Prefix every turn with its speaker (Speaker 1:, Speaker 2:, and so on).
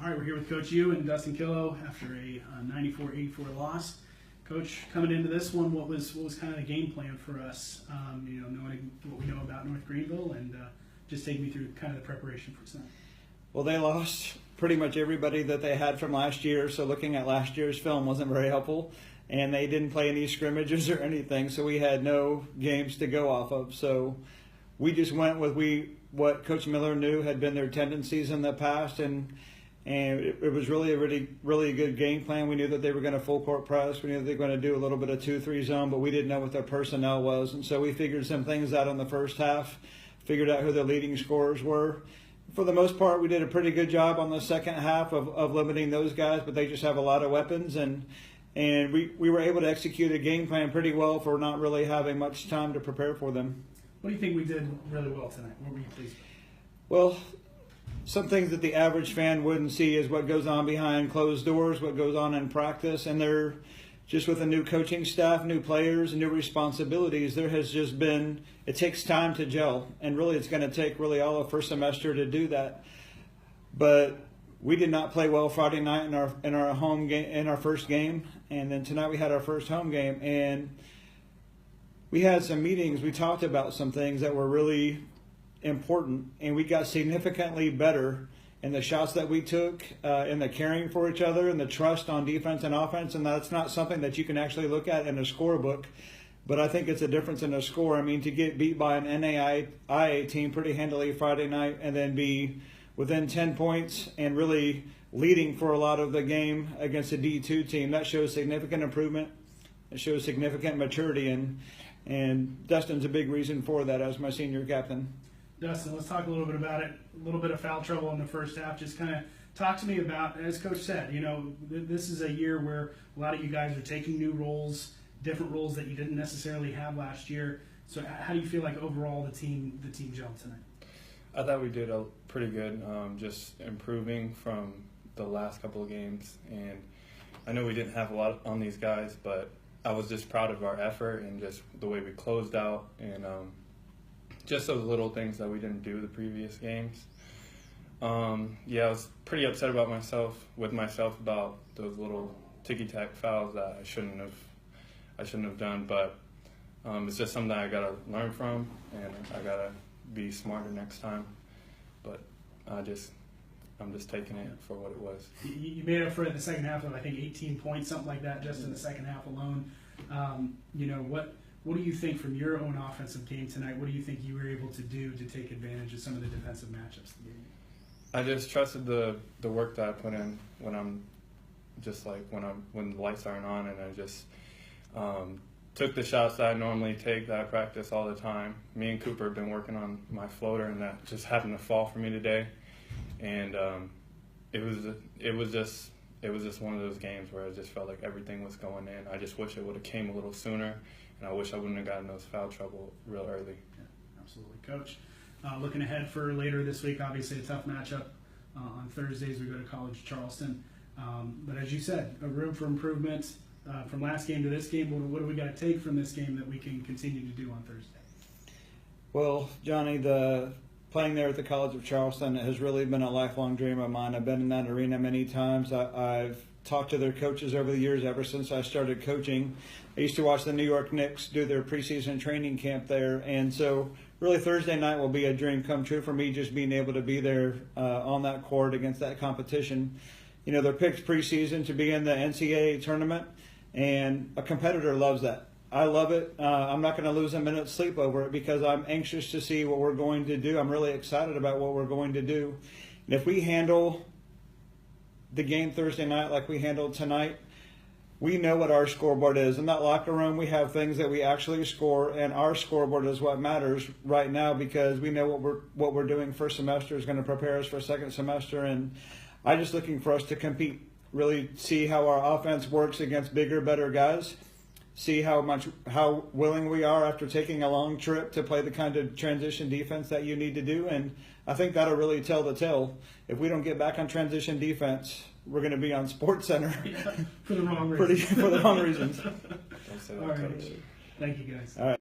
Speaker 1: All right, we're here with Coach Uwarow and Dustin Killough after a 94-84 loss. Coach, coming into this one, what was kind of the game plan for us? Knowing what we know about North Greenville, and just take me through kind of the preparation for tonight.
Speaker 2: Well, they lost pretty much everybody that they had from last year, so looking at last year's film wasn't very helpful. And they didn't play any scrimmages or anything, so we had no games to go off of. So we just went with what Coach Miller knew had been their tendencies in the past, and it was really a really good game plan. We knew that they were going to full court press. We knew that they were going to do a little bit of 2-3 zone, but we didn't know what their personnel was. And so we figured some things out in the first half, figured out who the leading scorers were. For the most part, we did a pretty good job on the second half of limiting those guys, but they just have a lot of weapons, and we were able to execute a game plan pretty well for not really having much time to prepare for them.
Speaker 1: What do you think we did really well tonight? What were you pleased with?
Speaker 2: Well, some things that the average fan wouldn't see is what goes on behind closed doors, what goes on in practice, and they're just with a new coaching staff, new players, and new responsibilities. There has just been, it takes time to gel, and really it's going to take really all of first semester to do that. But we did not play well Friday night in our home game, in our first game, and then tonight we had our first home game, and we had some meetings. We talked about some things that were really important, and we got significantly better in the shots that we took, in the caring for each other, and the trust on defense and offense. And that's not something that you can actually look at in a scorebook, but I think it's a difference in a score. I mean, to get beat by an NAIA team pretty handily Friday night and then be within 10 points and really leading for a lot of the game against a D2 team, that shows significant improvement. It shows significant maturity, and Dustin's a big reason for that as my senior captain.
Speaker 1: Dustin, let's talk a little bit about it. A little bit of foul trouble in the first half. Just kind of talk to me about, as Coach said, this is a year where a lot of you guys are taking new roles, different roles that you didn't necessarily have last year. So how do you feel like overall the team gelled tonight?
Speaker 3: I thought we did pretty good, just improving from the last couple of games. And I know we didn't have a lot on these guys, but I was just proud of our effort and just the way we closed out, and just those little things that we didn't do the previous games. I was pretty upset about myself about those little ticky-tack fouls that I shouldn't have done, but it's just something that I gotta learn from, and I gotta be smarter next time. But I'm just taking it for what it was.
Speaker 1: You made up for it in the second half of, I think, 18 points, something like that, just in the second half alone. What do you think from your own offensive game tonight? What do you think you were able to do to take advantage of some of the defensive matchups in the game?
Speaker 3: I just trusted the work that I put in when the lights aren't on, and I just took the shots that I normally take, that I practice all the time. Me and Cooper have been working on my floater, and that just happened to fall for me today. And it was just one of those games where I just felt like everything was going in. I just wish it would have came a little sooner, and I wish I wouldn't have gotten those foul trouble real early.
Speaker 1: Yeah, absolutely, Coach. Looking ahead for later this week, obviously a tough matchup. On Thursdays we go to College Charleston. But as you said, a room for improvement from last game to this game. What do we got to take from this game that we can continue to do on Thursday?
Speaker 2: Well, Johnny, playing there at the College of Charleston has really been a lifelong dream of mine. I've been in that arena many times. I've talked to their coaches over the years, ever since I started coaching. I used to watch the New York Knicks do their preseason training camp there, and so really Thursday night will be a dream come true for me, just being able to be there on that court against that competition. They're picked preseason to be in the NCAA tournament, and a competitor loves that. I love it. I'm not going to lose a minute's sleep over it because I'm anxious to see what we're going to do. I'm really excited about what we're going to do. And if we handle the game Thursday night like we handled tonight, we know what our scoreboard is. In that locker room, we have things that we actually score, and our scoreboard is what matters right now because we know what we're doing first semester is going to prepare us for second semester. And I'm just looking for us to compete, really see how our offense works against bigger, better guys. See how willing we are after taking a long trip to play the kind of transition defense that you need to do, and I think that'll really tell the tale. If we don't get back on transition defense, we're going to be on Sports Center
Speaker 1: for the wrong reasons.
Speaker 2: for the wrong reasons.
Speaker 3: Don't say that,
Speaker 1: All right.
Speaker 3: Coach.
Speaker 1: Thank you, guys.
Speaker 2: All right.